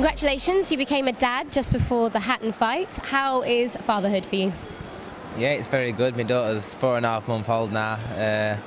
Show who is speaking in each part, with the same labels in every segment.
Speaker 1: Congratulations, you became a dad just before the Hatton fight. How is fatherhood for you?
Speaker 2: Yeah, it's very good. My daughter's 4.5 months old now.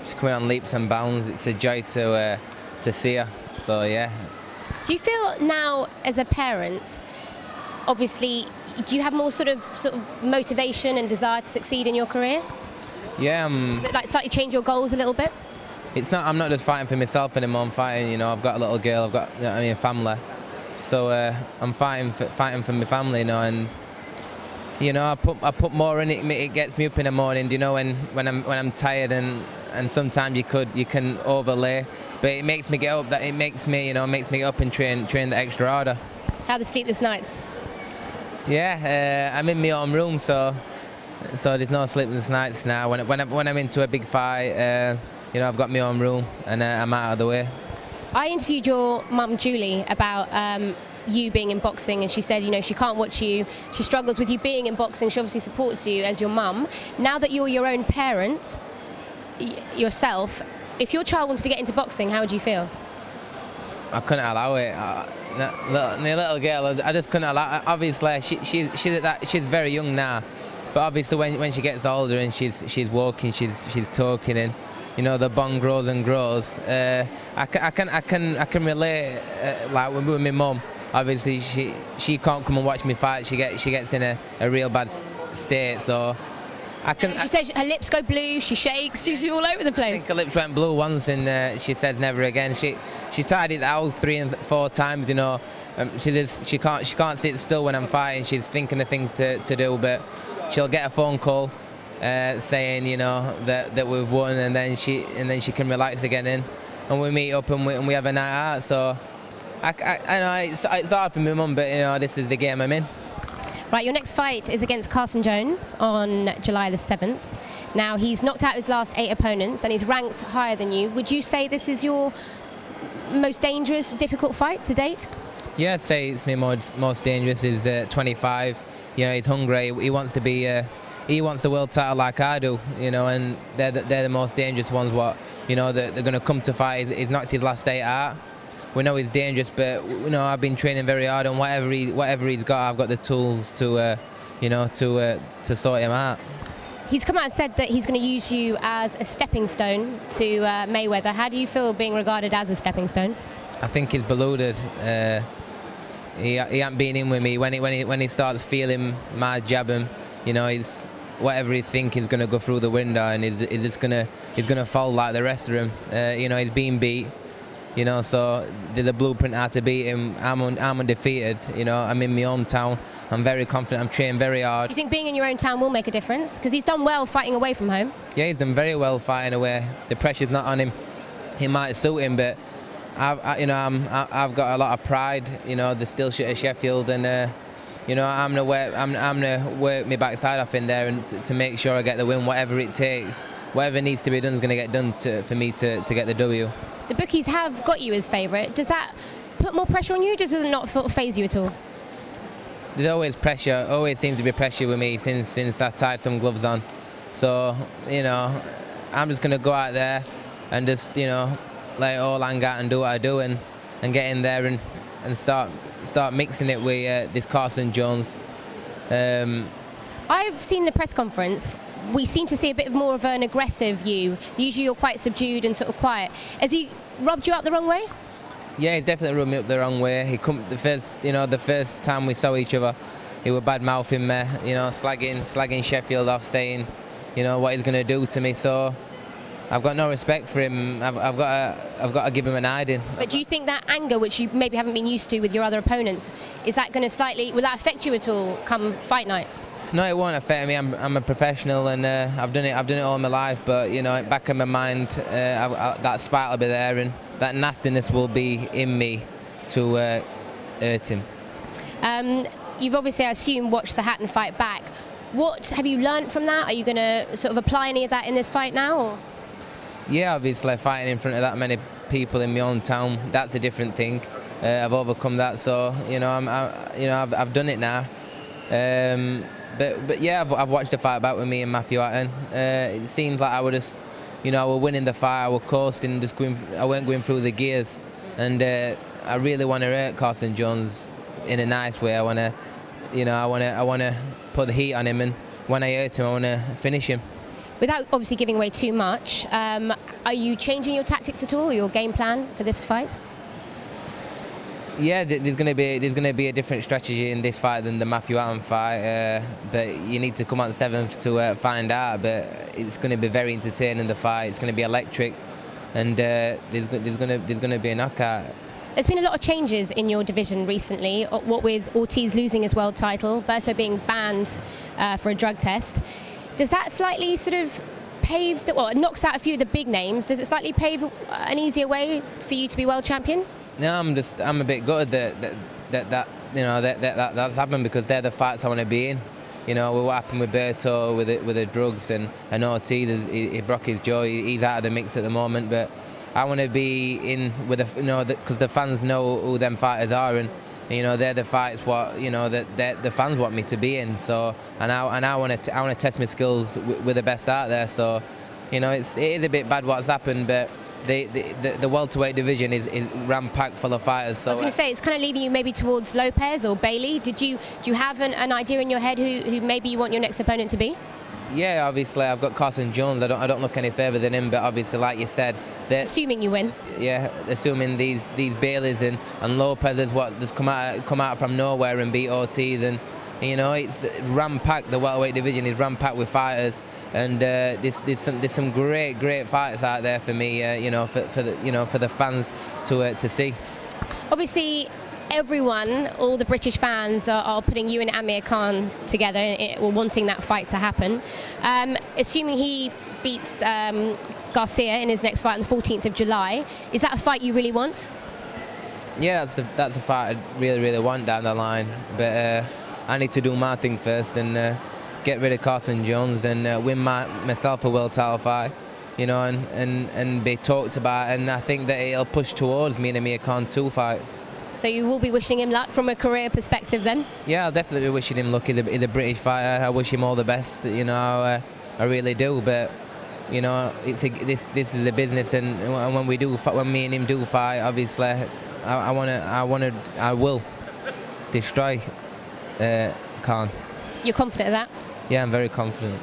Speaker 2: She's coming on leaps and bounds. It's a joy to see her. So yeah.
Speaker 1: Do you feel now, as a parent, obviously, do you have more sort of motivation and desire to succeed in your career?
Speaker 2: Yeah.
Speaker 1: Does it like slightly change your goals a little bit?
Speaker 2: It's not. I'm not just fighting for myself anymore. I'm fighting. You know, I've got a little girl. I've got a family. So I'm fighting for my family. You know, and you know, I put more in it. It gets me up in the morning. You know, when I'm tired and sometimes you can overlay, but it makes me get up. It makes me get up and train the extra harder.
Speaker 1: How are the sleepless nights?
Speaker 2: Yeah, I'm in my own room, so there's no sleepless nights now. When I'm into a big fight, you know, I've got my own room and I'm out of the way.
Speaker 1: I interviewed your mum, Julie, about you being in boxing, and she said, you know, she can't watch you. She struggles with you being in boxing. She obviously supports you as your mum. Now that you're your own parent yourself, if your child wanted to get into boxing, how would you feel?
Speaker 2: I couldn't allow it. The little girl, I just couldn't allow it. Obviously, she's very young now, but obviously when she gets older and she's walking, she's talking, and you know the bond grows and grows. I can relate like with my mum. Obviously, she can't come and watch me fight. She gets in a real bad state. So
Speaker 1: she says her lips go blue. She shakes. She's all over the place.
Speaker 2: I think her lips went blue once, and she said never again. She tied it out 3 and 4 times. You know, she can't sit still when I'm fighting. She's thinking of things to do, but she'll get a phone call saying, you know, that we've won, and then she can relax again, and we meet up and we have a night out. So I know it's hard for my mum, but you know, this is the game I'm in.
Speaker 1: Right, your next fight is against Carson Jones on July the 7th. Now, he's knocked out his last 8 opponents and he's ranked higher than you. Would you say this is your most dangerous, difficult fight to date?
Speaker 2: Yeah, I'd say it's my most dangerous. He's 25. You know, he's hungry. He wants to be. He wants the world title like I do. You know, and they're the most dangerous ones. What you know, they're going to come to fight. He's knocked his last 8 out. We know he's dangerous, but you know I've been training very hard, and whatever he's got, I've got the tools to sort him out.
Speaker 1: He's come out and said that he's going to use you as a stepping stone to Mayweather. How do you feel being regarded as a stepping stone?
Speaker 2: I think he's deluded. He ain't been in with me when he starts feeling my jabbing. You know, he's whatever he think he's going to go through the window, and he's just gonna fall like the rest of them. You know, he's been beat. You know, so the blueprint how to beat him. I'm undefeated. You know, I'm in my hometown. I'm very confident. I'm training very hard.
Speaker 1: Do you think being in your own town will make a difference? Because he's done well fighting away from home.
Speaker 2: Yeah, he's done very well fighting away. The pressure's not on him. It might suit him, but I've got a lot of pride. You know, the still shit at Sheffield, and you know, I'm gonna work my backside off in there and to make sure I get the win, whatever it takes. Whatever needs to be done is going to get done for me to get the W.
Speaker 1: The bookies have got you as favourite. Does that put more pressure on you? Does it not faze you at all?
Speaker 2: There's always pressure. Always seems to be pressure with me since I tied some gloves on. So you know, I'm just gonna go out there and just let it all hang out and do what I do and get in there and start mixing it with this Carson Jones.
Speaker 1: I've seen the press conference. We seem to see a bit more of an aggressive you. Usually you're quite subdued and sort of quiet. Has he rubbed you up the wrong way?
Speaker 2: Yeah, he definitely rubbed me up the wrong way. He come the first time we saw each other, he was bad mouthing me, slagging Sheffield off, saying, what he's going to do to me. So I've got no respect for him. I've got to give him an hiding.
Speaker 1: But do you think that anger, which you maybe haven't been used to with your other opponents, is that going to will that affect you at all come fight night?
Speaker 2: No, it won't affect me. I'm a professional, and I've done it all my life. But back in my mind, that spite will be there, and that nastiness will be in me to hurt him.
Speaker 1: You've obviously, I assume, watched the Hatton fight back. What have you learned from that? Are you going to sort of apply any of that in this fight now? Or?
Speaker 2: Yeah, obviously, fighting in front of that many people in my own town, that's a different thing. I've overcome that, so I've done it now. But yeah, I've watched the fight back with me and Matthew Hatton. It seems like I was just, I was winning the fight. I was coasting, I weren't going through the gears, and I really want to hurt Carson Jones in a nice way. I want to, I want to put the heat on him, and when I hurt him, I want to finish him.
Speaker 1: Without obviously giving away too much, are you changing your tactics at all, or your game plan for this fight?
Speaker 2: Yeah, there's going to be a different strategy in this fight than the Matthew Allen fight, but you need to come out the 7th to find out. But it's going to be very entertaining, the fight. It's going to be electric, and there's going to be a knockout.
Speaker 1: There's been a lot of changes in your division recently, what with Ortiz losing his world title, Berto being banned for a drug test. Does that slightly sort of pave, it knocks out a few of the big names. Does it slightly pave an easier way for you to be world champion?
Speaker 2: No, I'm a bit gutted that's happened, because they're the fights I want to be in. What happened with Berto with the drugs, and Ortiz, he broke his jaw. He's out of the mix at the moment, but I want to be in with because the fans know who them fighters are, and they're the fights that the fans want me to be in. So I want to test my skills with the best out there. So it is a bit bad what's happened, but the welterweight division is ram-packed full of fighters. So
Speaker 1: I was going to say, it's kind of leaving you maybe towards Lopez or Bailey. Do you have an idea in your head who maybe you want your next opponent to be?
Speaker 2: Yeah, obviously I've got Carson Jones. I don't look any further than him, but obviously, like you said,
Speaker 1: assuming you win.
Speaker 2: Yeah, assuming these Baileys and Lopez is what just come out from nowhere and beat Ortiz, and it's ram-packed. The welterweight division is ram-packed with fighters, and there's some great fights out there for me. For the fans to see.
Speaker 1: Obviously, everyone, all the British fans are putting you and Amir Khan together, or wanting that fight to happen. Assuming he beats Garcia in his next fight on the 14th of July, is that a fight you really want?
Speaker 2: Yeah, that's a fight I really want down the line, but I need to do my thing first and get rid of Carson Jones and win myself a world title fight, and be talked about, and I think that it'll push towards me and Amir Khan 2 fight.
Speaker 1: So you will be wishing him luck from a career perspective then?
Speaker 2: Yeah, I'll definitely be wishing him luck. He's a British fighter. I wish him all the best, I really do, but this is a business, and when me and him do fight, obviously I will destroy Khan.
Speaker 1: You're confident of that?
Speaker 2: Yeah, I'm very confident.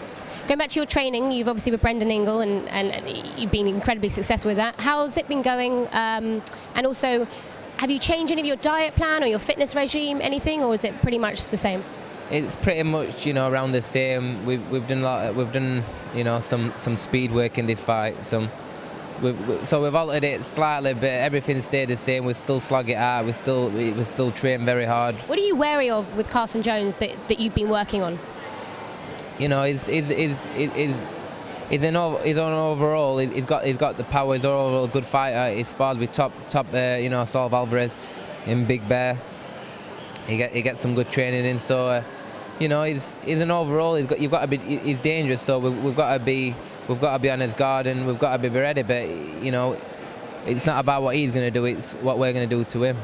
Speaker 1: Going back to your training, you've obviously with Brendan Ingle, and you've been incredibly successful with that. How's it been going? And also, have you changed any of your diet plan or your fitness regime, anything, or is it pretty much the same?
Speaker 2: It's pretty much around the same. We've done some speed work in this fight. So we've altered it slightly, but everything stayed the same. We still slog it out. We still train very hard.
Speaker 1: What are you wary of with Carson Jones that you've been working on?
Speaker 2: He's an overall. He's got the power. He's an overall good fighter. He sparred with top Saul Alvarez in Big Bear. He gets some good training in. So he's an overall. He's dangerous. So we've got to be on his guard, and we've got to be ready. But it's not about what he's going to do. It's what we're going to do to him.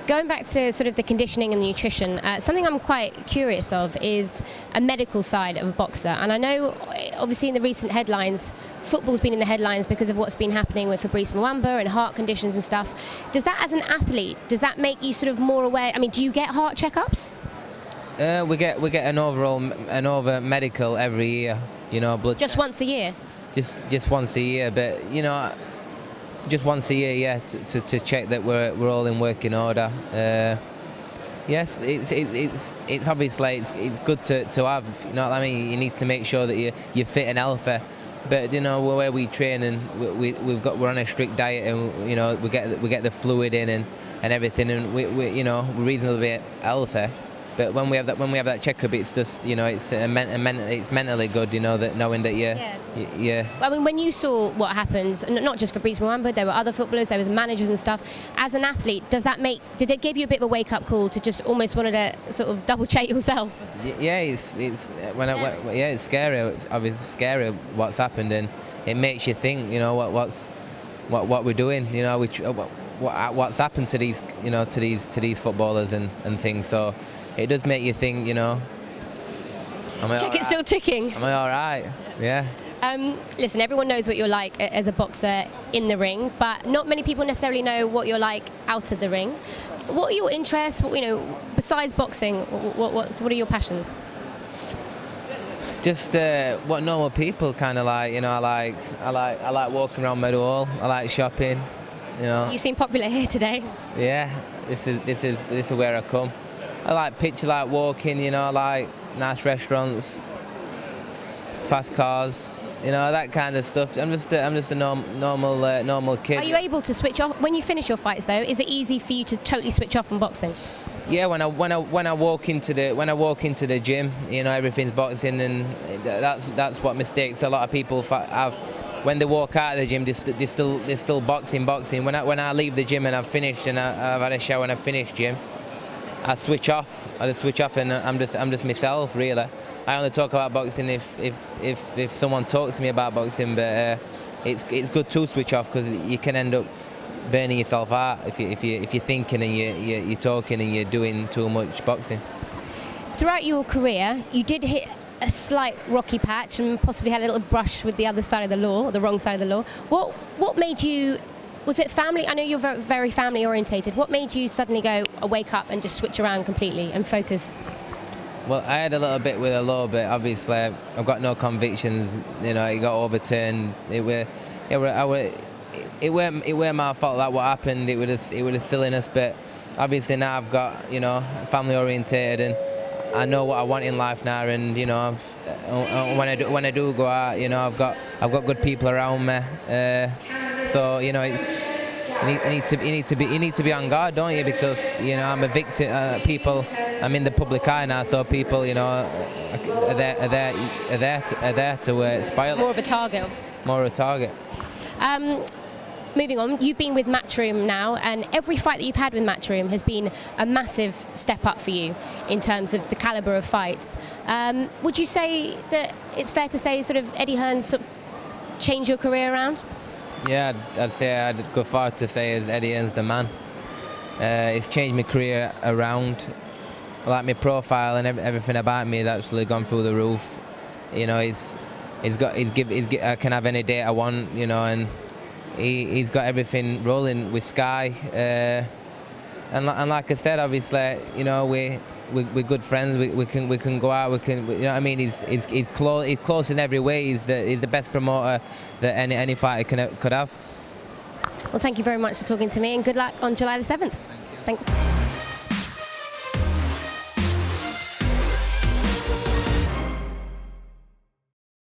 Speaker 1: Going back to sort of the conditioning and the nutrition, something I'm quite curious of is a medical side of a boxer. And I know, obviously, in the recent headlines, football's been in the headlines because of what's been happening with Fabrice Mwamba and heart conditions and stuff. Does that, as an athlete, does that make you sort of more aware? I mean, do you get heart checkups?
Speaker 2: We get an over medical every year. Blood.
Speaker 1: Just once a year.
Speaker 2: Just once a year, but just once a year, yeah, to check that we're all in working order. Yes, it's obviously it's good to have. You know what I mean? You need to make sure that you're fit and healthy. But where we train, and we're on a strict diet, and we get the fluid in and everything, and we're reasonably healthy. But when we have that checkup, it's just it's mentally good, that knowing that yeah.
Speaker 1: I mean, when you saw what happened, not just for Fabrice Mwamba, there were other footballers, there was managers and stuff. As an athlete, did it give you a bit of a wake up call to just almost wanted to sort of double check yourself? Yeah,
Speaker 2: it's scary. It's obviously scary what's happened, and it makes you think. What we're doing. What's happened to these to these footballers and things. So. It does make you think,
Speaker 1: Check it's still ticking.
Speaker 2: Am I all right? Yeah.
Speaker 1: Listen, everyone knows what you're like as a boxer in the ring, but not many people necessarily know what you're like out of the ring. What are your interests? Besides boxing, what are your passions?
Speaker 2: Just what normal people kind of like. I like walking around Meadowhall. I like shopping.
Speaker 1: You seem popular here today.
Speaker 2: Yeah, this is where I come. I like walking. I like nice restaurants, fast cars. That kind of stuff. I'm just a normal kid.
Speaker 1: Are you able to switch off when you finish your fights? Though, is it easy for you to totally switch off from boxing?
Speaker 2: Yeah, when I walk into the gym, everything's boxing, and that's what mistakes a lot of people have. When they walk out of the gym, they're still boxing. When I leave the gym and I've finished and I've had a shower and I've finished gym, I switch off. I just switch off and I'm just myself, really. I only talk about boxing if someone talks to me about boxing, but it's good to switch off because you can end up burning yourself out if you're thinking and you're talking and you're doing too much boxing.
Speaker 1: Throughout your career, you did hit a slight rocky patch and possibly had a little brush with the other side of the law, or the wrong side of the law. What made you? Was it family? I know you're very, very family orientated. What made you suddenly wake up and just switch around completely and focus?
Speaker 2: Well, I had a little bit with the law, but obviously I've got no convictions. It got overturned. It weren't my fault that what happened. It was a silliness, but obviously now I've got family orientated and I know what I want in life now. And when I do go out, I've got good people around me. So it's. You need to be on guard, don't you? Because I'm a victim. People, I'm in the public eye now, so people, are there to spoil.
Speaker 1: More of a target.
Speaker 2: More of a target.
Speaker 1: Moving on, you've been with Matchroom now, and every fight that you've had with Matchroom has been a massive step up for you in terms of the calibre of fights. Would you say that it's fair to say sort of Eddie Hearn's sort of changed your career around?
Speaker 2: Yeah, I'd say I'd go far to say as Eddie Hearn's the man. It's changed my career around. Like my profile and everything about me has actually gone through the roof. I can have any date I want, and he's got everything rolling with Sky. And like I said, obviously, we're good friends. We can go out. He's close in every way. He's the best promoter that any fighter could have.
Speaker 1: Well, thank you very much for talking to me, and good luck on July the 7th. Thanks.